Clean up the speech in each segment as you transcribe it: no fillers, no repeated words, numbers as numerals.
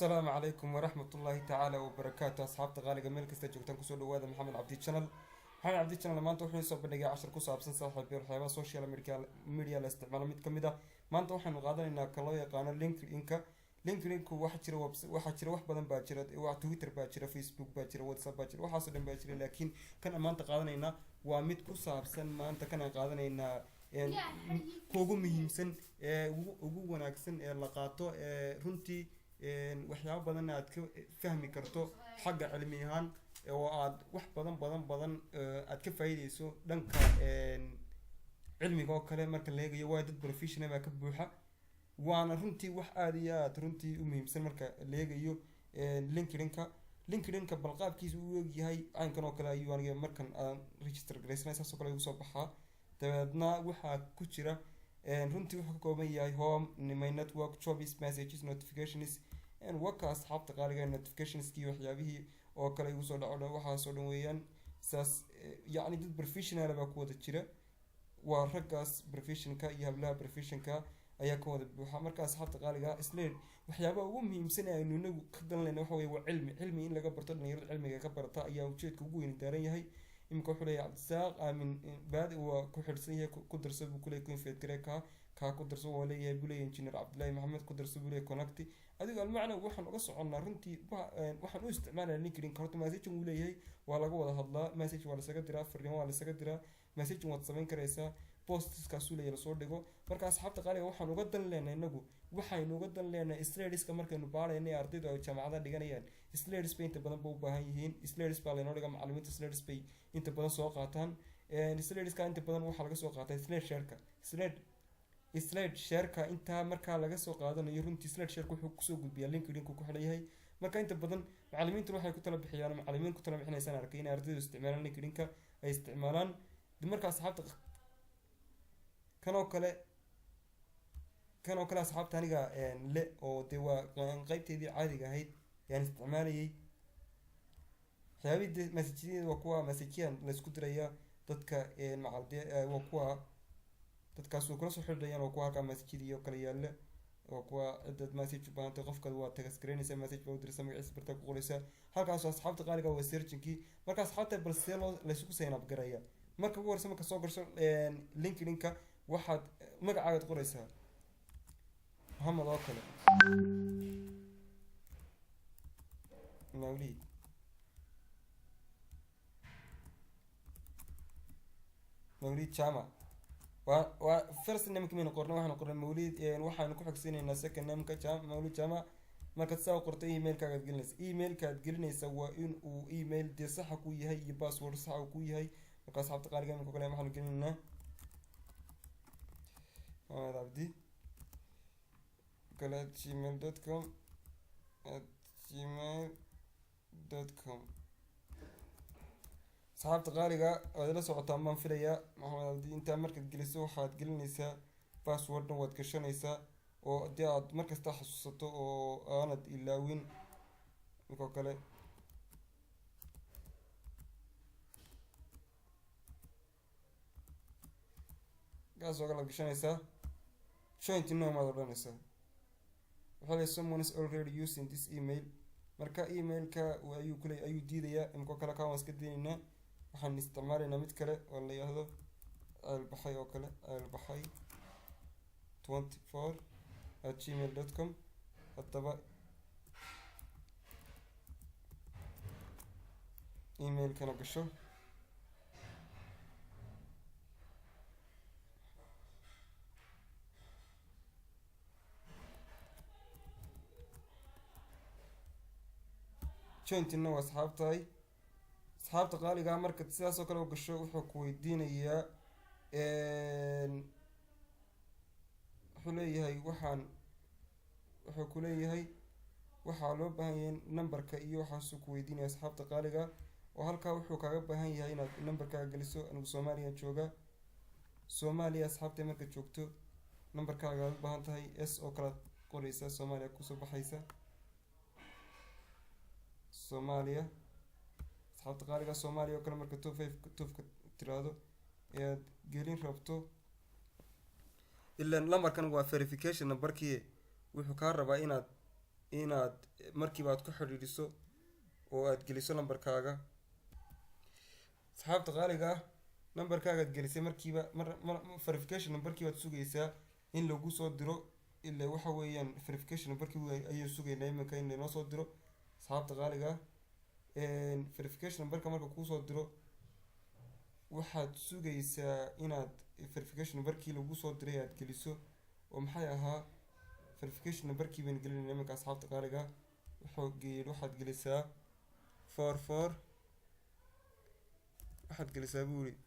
السلام عليكم ورحمة الله تعالى وبركاته أصحاب تغالي ميل كستا جوجتان كسو دوادا محمد عبدي channel محمد عبدي channel maanta wuxuu soo bandhigay 10 ku saabsan saaxiib waxyaaba social media la isticmaalo mid kamid ah maanta waxaanu qaadanaynaa kala yaqaan LinkedIn-ku waxa jira wax badan baa jira waa Twitter baa jira Facebook baa jira WhatsApp baa jira waxaas dhan baa jira laakiin kan maanta qaadanaynaa waa mid ku saabsan maanta kan qaadanaynaa ugu muhiimsan ugu wanaagsan ee la qaato runtii waxyaabo badan aad ka fahmi karto xagga cilmi ahaan oo aad wax badan aad ka faa'iideyso dhanka cilmiga oo kale marka la eegayo waa dad professional ka buuxa waana runtii wax aad iyo aad runtii u muhiimsan marka la eegayo LinkedIn-ka balqaabkiisu uu yahay aynkan oo kale ayuu aniga markan aan register gareysnay saas oo kale ugu soo baxaa dabeedna waxa ku jira runtii wuxuu ka kooban yahay home my network jobs messages notifications waka asxaabta qaaliga notificationskii waxyaabihii oo kale igu soo dhaco waxa soo dhan weeyaan saas yaani dad professional baa ku wada jira waa raggaas professionka iyo hablaha professionka ayaa ka wada buuxa marka asxaabta qaaliga isleen waxyaabaha ugu muhiimsan ee aynu inagu ka danleyno waxa weeye waa cilmi in laga barto dhalinyarada cilmiga ka barata ayaa ujeedka ugu weyn daaran yahay imka wuxuu leeyahay Cabdisaaq aamin baadi waa ku xirsan yahay ku darso buu kule confed gareeka ka ku darso waa leeyahay buu leeyahay engineer Cabdullaahi Maxamed ku darso buu leeyahay connect adiga almacna waxaan uga soconnaa runtii waxaan u isticmaalaa LinkedIn horta message uu leeyahay waa laga wada hadlaa message waa la isaga diraa fariin waa la isaga diraa message waad samayn karaysaa posts-kaas uu leeyahay soo dhigo marka asxaabta qaaliga waxaan uga dan leenahay inagu waxaynu uga dan leenahay slides-ka markaynu baaraynay ardaydu ay jaamacada dhiganayaan slides bay inta badan u baahan yihiin slides baa la dhigaa macallimiinta slides bay inta badan soo qaataan slides-ka inta badan waxa laga soo qaatay slide share-ka inta marka laga soo qaadanayo runtii slide share-ku wuxuu ku soo gudbiyaa LinkedIn-ku ku xidhan yahay marka inta badan macallimiintu waxay ku tala bixiyaan macallimiin ku tala bixinaysan arkay in ardaydu isticmaalaan LinkedIn-ka ay isticmaalaan marka asxaabta kan oo kale asxaabta aniga le oo de waa qaybteedii caadiga ahayd yaan isticmaalayay waxyaabihii messageada waa kuwa messageyan la isku diraya dadka macalde waa kuwa dadkaas uu kula soo xidhayaan oo kuwa halka message iyo kala yaalla oo kuwa dad message baanta qofka waa tagas gareynaysa message baa u diraysa magaciisa barta ku qoraysa halkaas asxaabta qaaliga waa searching-kii marka asxaabta balse la isku sign up garaya marka ugu horeysa marka soo gasho LinkedIn-ka waxaad magacaaga qoraysaa Muhammad oo kale Mawlid Jama waa first name kimiin qorno waxaan qornay Mawlid waxaan ku xigsiinaynaa second name ka Mawlid Jama marka saa qortay email-kaaga gelinaysa waa in uu email de sax ku yahay iyo password sax ku yahay marka asxaabta qaaliga imika kale waxaan gelinaynaa Ardaydii gmail.com asxaabta qaaliga waad la socotaa maan filayaa maxamed abdi inta markaad geliso waxaad gelinaysaa password-na waad gashanaysaa oo hadii aad markasta xasuusato oo aanad ilaawin marka kale gaas oo kala gashanaysaa joint name aad odhanaysaa waxaa leeyahay someone is already using this email marka email-ka ayuu diidayaa imka kale kaan waan iska daynaynaa waxaan isticmaalaynaa mid kale oo la yiraahdo albaxay oo kale albaxay 24@gmail.com haddaba email-kana gasho jointina waa asxaabta qaaliga marka sidaas oo kale u gasho wuxuu ku weydiinayaa wuxuu leeyahay wuxuu ku leeyahay waxaa loo baahan yahay numberka iyo waxaasuu ku weydiinaya asxaabta qaaliga oo halkaa wuxuu kaaga baahan yahay inaad numberkaaga geliso anigu Soomaaliya jooga Soomaaliya asxaabta marka joogto numberkaaga u baahan tahay s oo kala qoraysa Soomaaliya ku soo baxaysa Soomaaliya asxaabta qaaliga Soomaaliya oo kale marka tofka tiraado ee gelin rabto ilaa numberkan waa verification numberkii wuxuu ka rabaa inaad inaad markiiba aad ku xidhiidhiso oo aad geliso numberkaaga. asxaabta qaaliga ah numberkaaga aad gelisay markiiba verification numberkii waad sugaysaa in lagu soo diro ilaa waxa weeyaan verification numberkii ayuu sugaynaa iminka in laynoo soo diro. asxaabta qaaliga ah verification numberka marka kuu soo diro waxaad sugaysaa inaad verification numberkii lagu soo diray aad geliso oo maxay ahaa verification numberkii baan gelinayna iminka. asxaabta qaaliga waxaad gelisaa 44 waxaad gelisaa buu yiri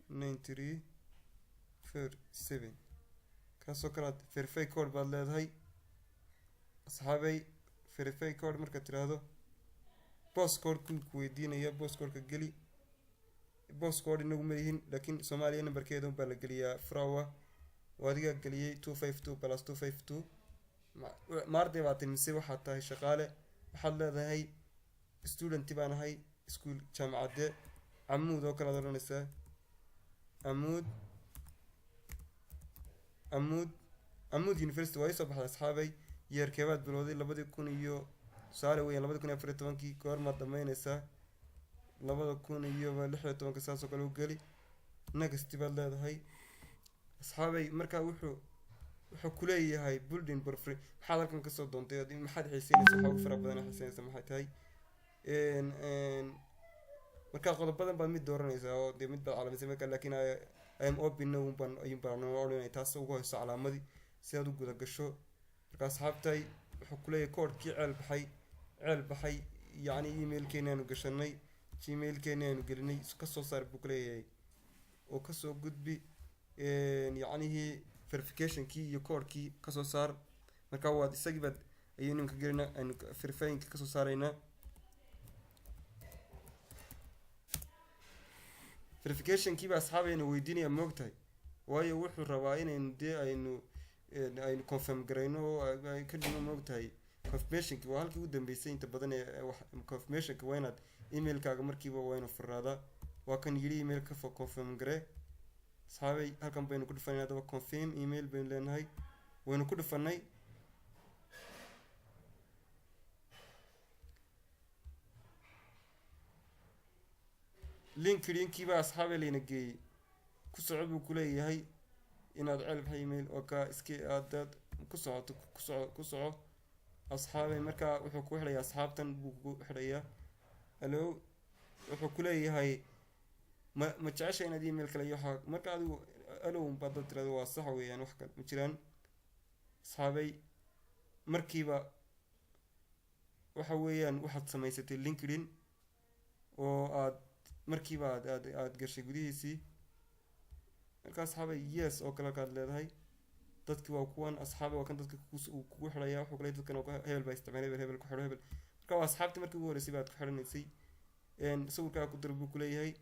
2693 kaasoo kale aad verify code baad leedahay. asxaabay verify code markaad tiraahdo postcode ku weydiinaya postcodeka geli. postcode inagu ma yihiin laakiin Soomaaliya numberkeeda baa la geliyaa frawa oo adiga geliyay 252+252 maarday baad mise waxaad tahay shaqaale waxaad leedahay student baan ahay school jaamacadde Amuud oo kala doonaysaa Amuud University way soo baxday. asxaabay yeerkeebaad bilowday 2000 iyo saare weeyaan 2014 goorma dhammaynaysaa 2016 saas oo kale u geli next baad leedahay. asxaabay markaa wuxuu ku leeyahay building for maxaad halkan ka soo doontay maxaad xiisaynaysaa waxa ugu fara badan xiisaynaysaa maxay tahay markaa qodob badan baad mid dooranaysaa oo dee mid baad calaamaysay markaa laakiin I am open now ayuun baan oranay taas ugu hayso calaamadii si aad u guda gasho. markaa asxaabtay wuxuu ku leeyahay koodhkii ceel baxay yacni emailkeena aanu gashanay gmailkeena aanu gelinay kasoo saar buu ku leeyahay oo kasoo gudbi yacnihii verificationkii iyo koodhkii kasoo saar. markaa waad isagii baad ayuu ninka gelina aynu verifyingka kasoo saaraynaa. verificationkii baa asxaabayna weydiinaya moogtahay waayo wuxuu rabaa inaynu dee aynu confirm garayno oo ka dhigno moogtahay confirmationki waa halkii ugu dambeysay inta badan ee confirmationka waa inaad emailkaaga markiiba waa inuu furaada waa kan yidhi emailka confirm garee. asxaabay halkan baynu ku dhufanay hadaba confirm email baynu leenahay waynu ku dhufanay. linkii baa asxaabay layna geeyey ku soco buu ku leeyahay inaad ceel baxay email oo ka iska aadaad ku soco asxaabay. markaa wuxuu ku xidhayaa asxaabtan buu ku xidhayaa hello wuxuu ku leeyahay ma jecesha inaad email kale iyo waxa marka adigu hello baad tirado waa sax weeyaan wax kale ma jiraan. asxaabay markiiba waxa weeyaan waxaad samaysatay LinkedIn oo aad markiiba aad gashay gudihiisii. markaa asxaabay yes oo kale kaad leedahay dadkii waa kuwan asxaabay waa kan dadka kugu xidhaya wuxuu kale dadkan hebel baa isticmaalay hebel ku xidho hebel. markaa waa asxaabtii markii ugu horeysay baad ku xidhanaysay sawirkaa ku dar buu ku leeyahay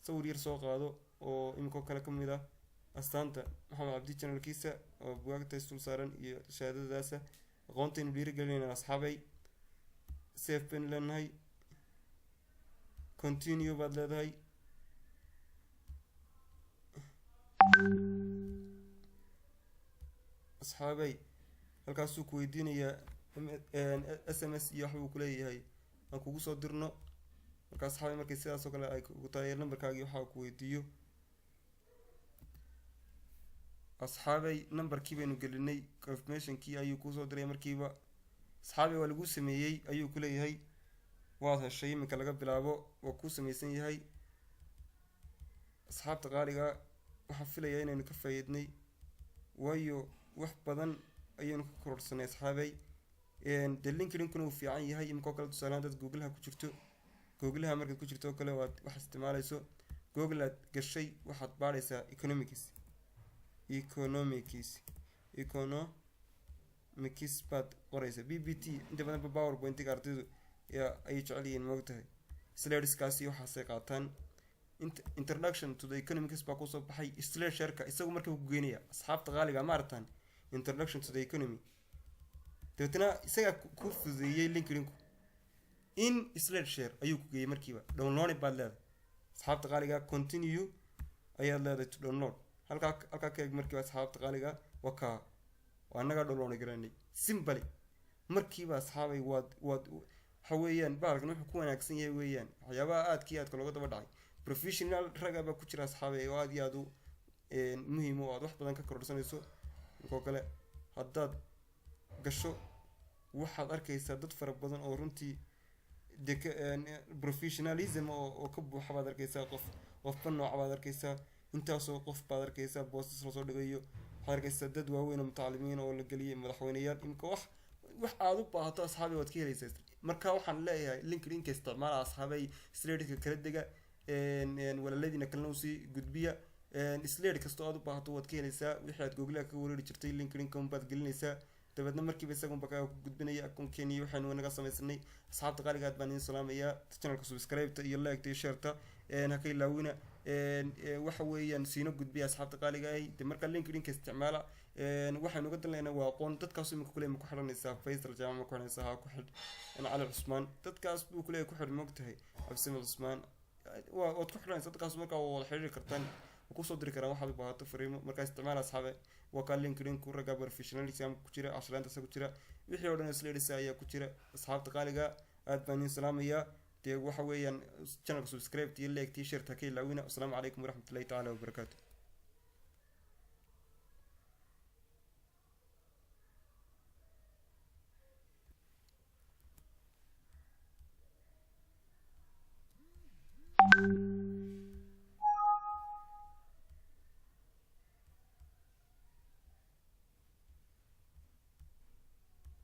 sawir yar soo qaado oo iminkoo kale ka mid ah astaanta maxamed cabdi channelkiisa oo bugaagta isdul saaran iyo shahaadadaasa aqoontaynu dhiirigelinayna. asxaabay safe baynu leenahay continue baad leedahay. asxaabay halkaasuu ku weydiinayaa SMS iyo waxbuu ku leeyahay aan kugu soo dirno. markaa asxaabay markay sidaas oo kale ay ugu tahay numberkaagii waxa ku weydiiyo asxaabay numberkii baynu gelinay confirmationkii ayuu kuu soo diray markiiba. asxaabay waa lagu sameeyey ayuu ku leeyahay waad heshay iminka laga bilaabo waa kuu samaysan yahay. asxaabta qaaliga waxaan filayaa inaynu ka faa'iidnay waayo wax badan ayaynu ka kororsanay asxaabay. dee LinkedIn-kuna uu fiican yahay iminkoo kale tusaalehaan dad googlaha ku jirto googlaha markaad ku jirto oo kale waad wax isticmaalayso google aad gashay waxaad baadhaysaa economics baad qoraysa BBT inta badan PowerPoint-ga ardaydu ayay jecel yihiin moogtahay slideskaasi waxaasay qaataan. introduction to the economics baa kusoo baxay slide shareka isagu markii uu geynaya asxaabta qaaliga ma aragtaan introduction to the economy dadna isaga ku fududeeyay LinkedIn in slide share ayuu ku geeyay markiiba download baad leedahay. asxaabta qaaliga continue ayaad leedahay to download halkaa ka eeg markiiba asxaabta qaaliga wakaa waa annagaa dholoona garanay simbali markiiba asxaabay waad waxa weeyaan bahalkan wuxuu ku wanaagsan yahay weeyaan waxyaabaha aadka looga daba dhacay professional raga baa ku jira asxaabay oo aad iyo aad u muhiim oo aad wax badan ka kororsanayso oo kale haddaad gasho waxaad arkaysaa dad fara badan oo runtii professionalism oo ka buuxa baad arkaysaa qofba nooc baad arkaysaa intaasoo qof baad arkaysaa boostas lasoo dhigayo waxaad arkaysaa dad waaweyn oo mutacalimiin oo la geliyay madaxweyneyaal imika wax aad u baahato asxaabay waad ka helaysaa marka waxaan leeyahay linkedinka isticmaala asxaabay slaidka kala dega walaaladiina kalena usii gudbiya slaid kastoo aad u baahato waad ka helaysaa wixii aad googlaha ka wareeri jirtay linkedinka unbaad gelinaysaa dabeedna markiiba isagunba kaa gudbinaya akoonkeeni waxaynu naga samaysanay asxaabta qaaliga aad baan idin salaamayaa channelka subscribe-ta iyo like-ta iyo share-ta ha ka ilaawina waxa weeyaan siino gudbiya asxaabta qaaliga ahi de marka linkedinka isticmaala waxaynu uga dalnaynaa waa aqoon dadkaas imika kule ma ku xidhanaysaa faysal jaamac ma ku xidhanaysaa haa ku xidh cali cusmaan dadkaas buu kule ku xidh moogtahay cabdisamed cusmaan waad ku xidhanaysaa dadkaas markaa waa wada xidhiiri kartaan kusoo diri karaan waxaad u baahato fariimo markaa isticmaala asxaabe waa kaa linkedinku ragga professionalism ku jira casharaanta ku jira wixii oo dhan isleedhisa ayaa ku jira asxaabta qaaliga aad baan idin salaamayaa dee waxa weeyaan channelka subscribe iyo like t-shirt ha ka ilaawina asalaamu calaykum waraxmatullahi tacaala wabarakaatu